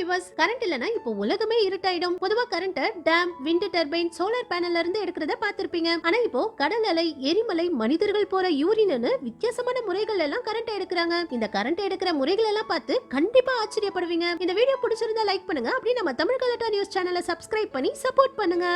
Viewers, current இல்லனா இப்போ உலகமே இருட்டாயிடும். பொதுவா current dam, wind turbine, solar பேனல்ல இருந்து எடுக்கிறத பார்த்திருப்பீங்க. ஆனா இப்போ கடல் அலை, எரிமலை, மனிதர்கள் போற யூரின்னு வித்தியாசமான முறைகள் எல்லாம் கரண்ட் எடுக்கிறாங்க. இந்த கரண்ட் எடுக்கிற முறைகள் எல்லாம் பார்த்து கண்டிப்பா ஆச்சரியப்படுவீங்க. இந்த வீடியோ பிடிச்சிருந்தா லைக் பண்ணுங்க. அப்படியே நம்ம தமிழ் கலட்டா நியூஸ் சேனலை சப்ஸ்கிரைப் பண்ணி சப்போர்ட் பண்ணுங்க.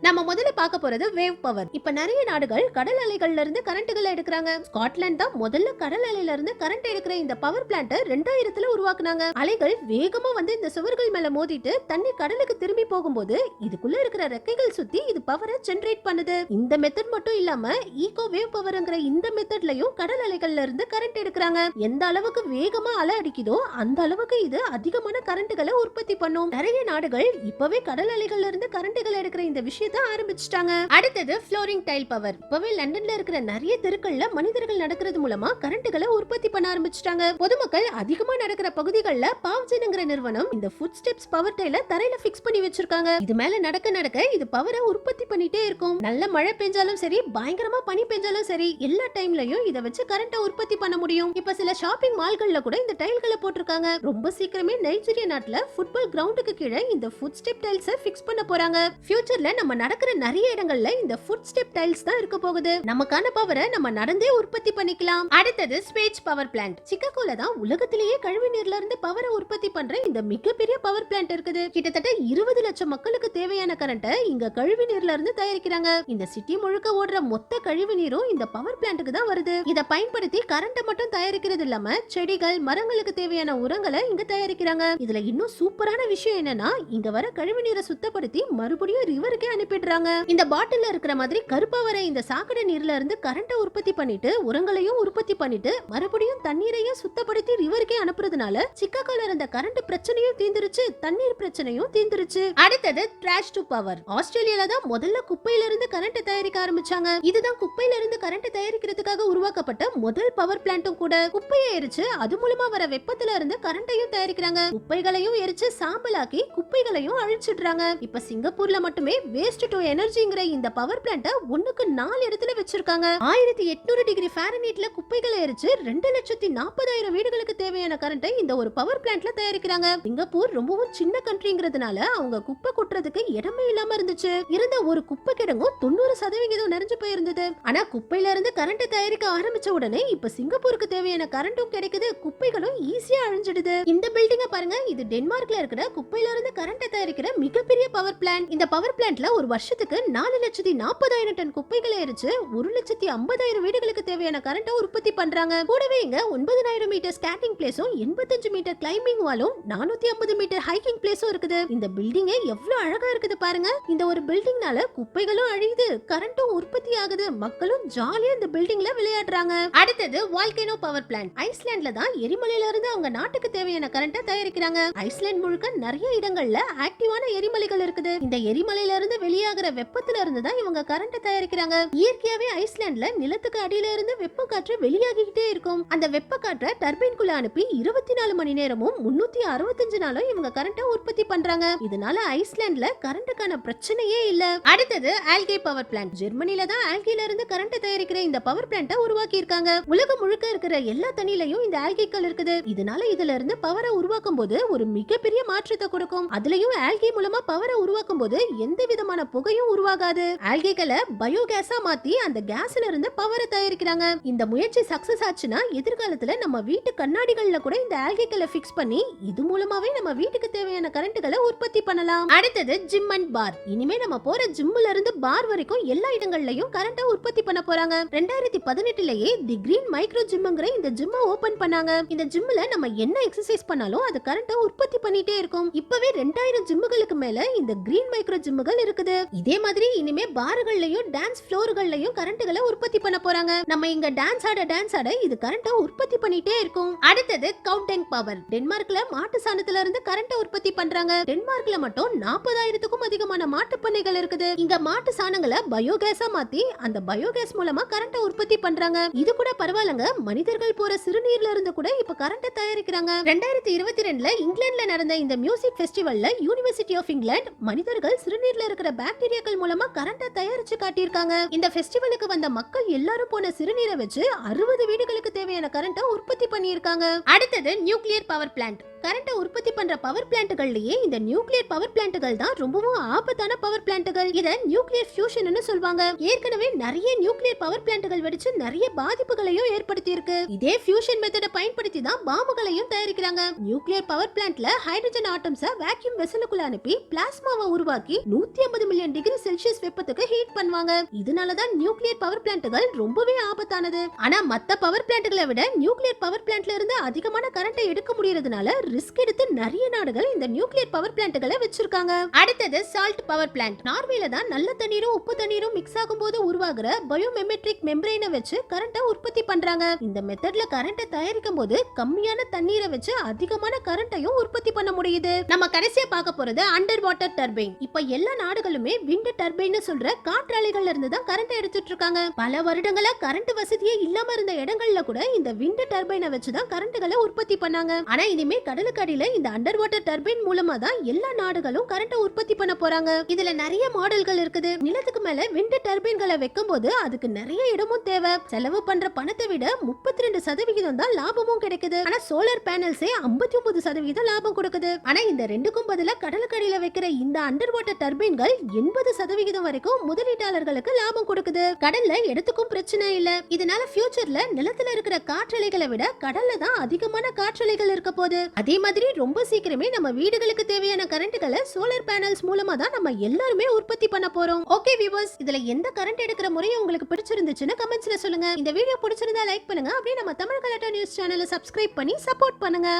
நம்ம முதல்ல பார்க்க போறது வேவ் பவர். இப்ப நிறைய நாடுகள் கடல் அலைகள்ல இருந்து கரண்ட்களை எடுக்கிறாங்க. ஸ்காட்லாந்து தான் முதல்ல கடல் அலையில இருந்து கரண்ட் எடுக்கிற இந்த பவர் பிளான்ட் 2000ல உருவாக்குனாங்க. அலைகள் வேகமா வந்து இந்த சுவர்கள் மேல மோதிட்டு தண்ணி கடலுக்கு திரும்பி போகும்போது இதுக்குள்ள இருக்கிற ரெக்கைகள் சுத்தி இது பவரை ஜெனரேட் பண்ணுது. இந்த மெத்தட் மட்டும் இல்லாம ஈகோ வேவ் பவர்ங்கிற இந்த மெத்தட்லயும் கடல் அலைகள்ல இருந்து கரண்ட் எடுக்கிறாங்க. எந்த அளவுக்கு வேகமா அலை அடிக்குதோ அந்த அளவுக்கு இது அதிகமான கரண்ட்களை உற்பத்தி பண்ணும். நிறைய நாடுகள் இப்பவே கடல் அலைகள்ல இருந்து கரண்ட்களை எடுக்கிற இந்த விஷயம் ஆரம்பிச்சிட்டாங்க. அடுத்தது ஃப்ளோரிங் டைல் பவர். இப்பவே லண்டன்ல இருக்கிற நிறைய தெருக்கள்ல மனிதர்கள் நடக்கிறது மூலமா கரண்ட்களை உற்பத்தி பண்ண ஆரம்பிச்சிட்டாங்க. பொதுமக்கள் அதிகமா நடக்கிற பகுதிகளில் பாவ்ஜென்ங்கிற நிறுவனம் இந்த ஃபுட் ஸ்டெப்ஸ் பவர் டைல தரையில ஃபிக்ஸ் பண்ணி வச்சிருக்காங்க. இது மேல நடக்க நடக்க இது பவரை உற்பத்தி பண்ணிட்டே இருக்கும். நல்ல மழை பெஞ்சாலும் சரி, பயங்கரமா பனி பெஞ்சாலும் சரி, எல்லா டைம்லயும் இத வச்சு கரண்ட்டை உற்பத்தி பண்ண முடியும். இப்ப சில ஷாப்பிங் மால்கள்ல கூட இந்த டைல்களை போட்டிருக்காங்க. ரொம்ப சீக்கிரமே நைஜீரியா நாட்டுல ஃபுட்பால் கிரவுண்டுக்கு கீழே இந்த ஃபுட் ஸ்டெப் டைல்ஸ் ஃபிக்ஸ் பண்ண போறாங்க. ஃபியூச்சர்ல நம்ம நடக்கிற நிறைய இடங்கள்ல இந்த ஃபுட் ஸ்டெப் டைல்ஸ் தான் இருக்க போகுது. நமக்கான பவரை நம்ம நடந்தே உற்பத்தி பண்ணிக்கலாம். அடுத்தது ஸ்வேஜ் பவர் பிளான்ட். சிக்காகோல தான் உலகத்திலேயே கழிவு நீர்ல இருந்து பவரை உற்பத்தி பண்ற இந்த மிகப்பெரிய பவர் பிளான்ட் இருக்குது. கிட்டத்தட்ட 20 லட்சம் மக்களுக்கு தேவையான கரண்ட்டை இங்க கழிவு நீர்ல இருந்து தயாரிக்கிறாங்க. இந்த சிட்டி முழுக்க ஓடுற மொத்த கழிவு நீரும் இந்த பவர் பிளான்ட்டுக்கு தான் வருது. இத பயன்படுத்தி கரண்ட்டை மட்டும் தயாரிக்கிறது இல்லாம செடிகள், மரங்களுக்கு தேவையான உரங்களை இங்க தயாரிக்கிறாங்க. இதுல இன்னும் சூப்பரான விஷயம் என்னன்னா, இங்க வர கழிவு நீரை சுத்தப்படுத்தி மறுபடியும் ரிவருக்கே அனுப்பிடுறாங்க. இந்த பாட்டில்ல இருக்கிற மாதிரி கருப்பா வர இந்த சாக்கடை நீர்ல இருந்து கரண்ட்டை உற்பத்தி பண்ணிட்டு உரங்களையும் உற்பத்தி பண்ணிட்டு மறுபடியும் தண்ணீரையும் சுத்தப்படுத்தி ரிவருக்கே அனுப்புறதுனால சிக்காகோல இருந்த கரண்ட் பிரச்சனையும் தீந்துருச்சு, தண்ணீர் பிரச்சனையும் தீந்துருச்சு. அடுத்தது ட்ராஷ் டு பவர். ஆஸ்திரேலியால தான் முதல்ல குப்பையில இருந்து கரண்ட் தயாரிக்க ஆரம்பிச்சாங்க. இதுதான் குப்பையில இருந்து கரண்ட் தயாரிக்கிறதுக்காக உருவாக்கப்பட்ட முதல் பவர் பிளான்ட்டும் கூட. குப்பையை எரிச்சு அது மூலமா வர வெப்பத்துல இருந்து கரண்ட்டையும் தயாரிக்கிறாங்க. குப்பைகளையும் எரிச்சு சாம்பலாக்கி குப்பைகளையும் அழிச்சிடுறாங்க. இப்ப சிங்கப்பூர்ல மட்டுமே வேஸ்ட் டு எனர்ஜிங்கிற இந்த பவர் பிளான்ட் ஒண்ணுக்கு 4 இடத்துல வச்சிருக்காங்க. 1800 டிகிரி ஃபாரன்ஹீட்ல குப்பைகளை எரிச்சு 2,40,000 வீடுகளுக்கு தேவையான கரண்ட்டை இந்த ஒரு பவர் பிளான்ட்ல தயாரிக்கிறாங்க. சிங்கப்பூர் ரொம்பவும் சின்ன கண்ட்ரிங்கிறதுனால அவங்க குப்பை கொட்டுறதுக்கு இடமே இல்லாம இருந்துச்சு. இருந்த ஒரு குப்பை கிடங்கும் 90% நிறைஞ்சு போயிருந்தது. ஆனா குப்பையில இருந்து கரண்ட் தயாரிக்க ஆரம்பிச்ச உடனே இப்ப சிங்கப்பூருக்கு தேவையான கரண்ட்டும் கிடைக்குது, குப்பைகளும் ஈஸியா அழிஞ்சிடுது. இந்த பில்டிங்க பாருங்க, இது டென்மார்க்ல இருக்கிற குப்பையில இருந்து கரண்ட் தயாரிக்கிற மிகப்பெரிய பவர் பிளான்ட். இந்த பவர் பிளான்ட்ல ஒரு வருஷத்துக்கு 4,40,000 டன் குப்பைகளை எரிச்சு 1,50,000 வீடுகளுக்கு தேவையான கரண்ட்டை உற்பத்தி பண்றாங்க. கூடவே இங்க 9,000 மீட்டர் ஸ்கேட்டிங் பிளேஸும் 85 மீட்டர் கிளைம்பிங் வாலும் 450 மீட்டர் ஹைக்கிங் பிளேஸும் இருக்குது. இந்த பில்டிங் எவ்வளவு அழகா இருக்குது பாருங்க. இந்த ஒரு பில்டிங்னால குப்பைகளும் அழியுது, கரண்ட்டும் உற்பத்தி ஆகுது, மக்களும் ஜாலியா இந்த பில்டிங்ல விளையாடுறாங்க. அடுத்தது வால்கேனோ பவர் பிளான்ட். ஐஸ்லாண்ட்ல தான் எரிமலையில இருந்து அவங்க நாட்டுக்கு தேவையான கரண்ட்டை தயாரிக்கிறாங்க. ஐஸ்லாண்ட் முழுக்க நிறைய இடங்கள்ல ஆக்டிவான எரிமலைகள் இருக்குது. இந்த எரிமலையில இருந்து வெளியாகிற வெப்பத்துல இருந்து தான் இவங்க கரண்ட் தயாரிக்கிறாங்க. இயற்கையாவே ஐஸ்லாண்ட்ல நிலத்துக்கு அடியில இருந்து வெப்ப காற்று வெளியாகிட்டே இருக்கும். அந்த வெப்ப காற்றை டர்பைன்குள்ள அனுப்பி 24 மணி நேரமும் 365 நாளும் இவங்க கரண்ட்டை உற்பத்தி பண்றாங்க. இதனால ஐஸ்லாண்ட்ல கரண்ட்டுக்கான பிரச்சனையே இல்ல. அடுத்தது ஆல்கே பவர் பிளான்ட். ஜெர்மனில தான் ஆல்கேல இருந்து கரண்ட் தயாரிக்கிற இந்த பவர் பிளான்ட்டை உருவாக்கி இருக்காங்க. உலகம் முழுக்க இருக்கிற எல்லா தண்ணிலையும் இந்த ஆல்கேக்கள் இருக்குது. இதனால இதுல இருந்து பவரை உருவாக்கும் போது ஒரு மிகப்பெரிய மாற்றத்தை கொடுக்கும். அதுலயும் ஆல்கே மூலமா பவரை உருவாக்கும் போது எந்த விதமான புகையும் உருவாகாது. ஆல்கேக்களை பயோகேஸா மாத்தி அந்த கேஸ்ல இருந்து பவரை தயாரிக்கிறாங்க. இந்த முயற்சி சக்சஸ் ஆச்சுன்னா எதிர்காலத்துல நம்ம வீட்டு கண்ணாடிகள்ல கூட இந்த ஆல்கேக்களை ஃபிக்ஸ் பண்ணி இது மூலமாவே நம்ம வீட்டுக்கு தேவையான கரண்ட்களை உற்பத்தி பண்ணலாம். அடுத்தது ஜிம் அண்ட் பார். இனிமே நம்ம போற ஜிம்ல இருந்து பார் வரைக்கும் எல்லா இடங்கள்லயும் கரண்ட்டை உற்பத்தி பண்ண போறாங்க. 2018லயே தி கிரீன் மைக்ரோ ஜிம்ங்கிற இந்த ஜிம்மை ஓபன் பண்ணாங்க. இந்த ஜிம்ல நம்ம என்ன எக்ஸசைஸ் பண்ணாலும் அது கரண்ட்டை உற்பத்தி பண்ணிட்டே இருக்கும். இப்பவே 2000 ஜிம்களுக்கு மேல இந்த கிரீன் மைக்ரோ ஜிம்கள் இருக்குது. இதே மாதிரி இனிமே பார்கள்லயும் டான்ஸ் ஃப்ளோர்கள்லயும் கரண்ட்களை உற்பத்தி பண்ண போறாங்க. நம்ம இங்க டான்ஸ் ஆட இது கரண்ட்டை உற்பத்தி பண்ணிட்டே இருக்கும். அடுத்தது கவுடெங் பவர். டென்மார்க்ல மாட்டு சாணத்துல இருந்து கரண்ட்டை உற்பத்தி பண்றாங்க. டென்மார்க்ல மட்டும் 40,000க்கும் அதிகமான மாட்டு பண்ணைகள் இருக்குது. இங்க மாட்டு சாணங்களை பயோகேஸா மாத்தி அந்த பயோகேஸ் மூலமா கரண்ட்டை உற்பத்தி பண்றாங்க. இது கூட பரவாயில்லைங்க, மனிதர்கள் போற சிறுநீர்ல இருந்து கூட இப்ப கரண்ட்டை தயாரிக்கிறாங்க. 2022ல இங்கிலாந்துல நடந்த இந்த மியூசிக் ஃபெஸ்டிவல்ல யூனிவர்சிட்டி ஆஃப் இங்கிலாந்து மனிதர்கள் சிறுநீர்ல இருக்கிற பாக்டீரியாக்கள் மூலமா கரண்ட்டை தயாரிச்சு காட்டியிருக்காங்க. இந்த ஃபெஸ்டிவலுக்கு வந்த மக்கள் எல்லாரும் போன சிறுநீரை வச்சு 60 வீடுகளுக்கு தேவையான கரண்ட்டை உற்பத்தி பண்ணியிருக்காங்க. அடுத்தது நியூக்ளியர் பவர் பிளான்ட். கரண்ட உற்பத்தி பண்ற பவர் பிளான்ட்கள்லயே இந்த நியூக்ளியர் பவர் பிளான்ட்கள் தான் ரொம்பவும் ஆபத்தான பவர் பிளான்ட்கள். இத நியூக்ளியர் ஃபியூஷன்னு சொல்வாங்க. ஏற்கனவே நிறைய நியூக்ளியர் பவர் பிளான்ட்கள் வெடிச்சு நிறைய பாதிப்புகளையும் ஏற்படுத்தி இருக்கு. இதே ஃபியூஷன் மெத்தட பயன்படுத்தி தான் பாம்புகளையும் தயாரிக்கிறாங்க. நியூக்ளியர் பவர் பிளான்ட்ல ஹைட்ரஜன் ஆட்டம்ஸ வேக்யூம் வெசலுக்குள்ள அனுப்பி பிளாஸ்மாவை உருவாக்கி 150 மில்லியன் டிகிரி செல்சியஸ் வெப்பத்துக்கு ஹீட் பண்ணுவாங்க. இதனால தான் நியூக்ளியர் பவர் பிளான்ட்கள் ரொம்பவே ஆபத்தானது. ஆனா மத்த பவர் பிளான்ட்களை விட நியூக்ளியர் பவர் பிளான்ட்ல இருந்து அதிகமான கரண்ட் எடுக்க முடியறதுனால ரிஸ்க் எடுத்து நிறைய நாடுகள் இந்த நியூக்ளியர் பவர் பிளான்ட்களை வச்சிருக்காங்க. அடுத்தது சால்ட் பவர் பிளான்ட். நார்வேல தான் நல்ல தண்ணீரும் உப்பு தண்ணீரும் மிக்ஸ் ஆகும்போது உருவாகுற பயோமெமெட்ரிக் மெம்பரேனை வச்சு கரண்ட உற்பத்தி பண்றாங்க. இந்த மெத்தட்ல கரண்ட தயாரிக்கும் போது கம்மியான தண்ணீரை வச்சு அதிகமான கரண்டையும் உற்பத்தி பண்ண முடியுது. நம்ம கடைசியா பார்க்க போறது அண்டர் வாட்டர் டர்பைன். இப்ப எல்லா நாடுகளுமே விண்ட் டர்பைன் சொல்ற காற்றாலைகள்ல இருந்து தான் கரண்ட் எடுத்துட்டு இருக்காங்க. பல வருடங்களா கரண்ட் வசதியே இல்லாம இருந்த இடங்கள்ல கூட இந்த விண்ட் டர்பைனை வச்சு தான் கரண்ட்களை உற்பத்தி பண்ணாங்க. ஆனா இனிமே கடலுக்கு அடியில இந்த அண்டர் வாட்டர் டர்பைன் மூலமா தான் எல்லா நாடுகளும் கரண்ட் உற்பத்தி பண்ண போறாங்க. இதுல நிறைய மாடல்கள் இருக்குது. நிலத்துக்கு மேல விண்ட் டர்பைன்களை வைக்கும் போது அதுக்கு நிறைய இடமும் தேவை. செலவு பண்ற பணத்தை விட 32% தான் லாபமும் கிடைக்குது. ஆனா சோலார் பேனல்ஸே 59% லாபம் கொடுக்குது. ஆனா இந்த ரெண்டுக்கும் பதிலா கடலுக்கு அடியில வைக்கிற இந்த அண்டர் வாட்டர் டர்பைன்கள் 80% வரைக்கும் முதலீட்டாளர்களுக்கு லாபம் கொடுக்குது. கடல்ல இடத்துக்கும் பிரச்சனை இல்ல. இதனால ஃபியூச்சர்ல நிலத்துல இருக்கிற காற்றலைகளை விட கடல்ல தான் அதிகமான காற்றலைகள் இருக்க போகுது. அதே மாதிரி ரொம்ப சீக்கிரமே நம்ம வீடுகளுக்கு தேவையான கரண்ட்களை சோலார் பேனல்ஸ் மூலமா தான் நம்ம எல்லாருமே உற்பத்தி பண்ண போறோம். ஓகே வியூவர்ஸ், இதுல எந்த கரண்ட் எடுக்கிற முறை உங்களுக்கு பிடிச்சிருந்துச்சுன்னு கமெண்ட்ஸ்ல சொல்லுங்க. இந்த வீடியோ பிடிச்சிருந்தா லைக் பண்ணுங்க. அப்படியே நம்ம தமிழ் கலாட்டா நியூஸ் சேனலை சப்ஸ்கிரைப் பண்ணி சப்போர்ட் பண்ணுங்க.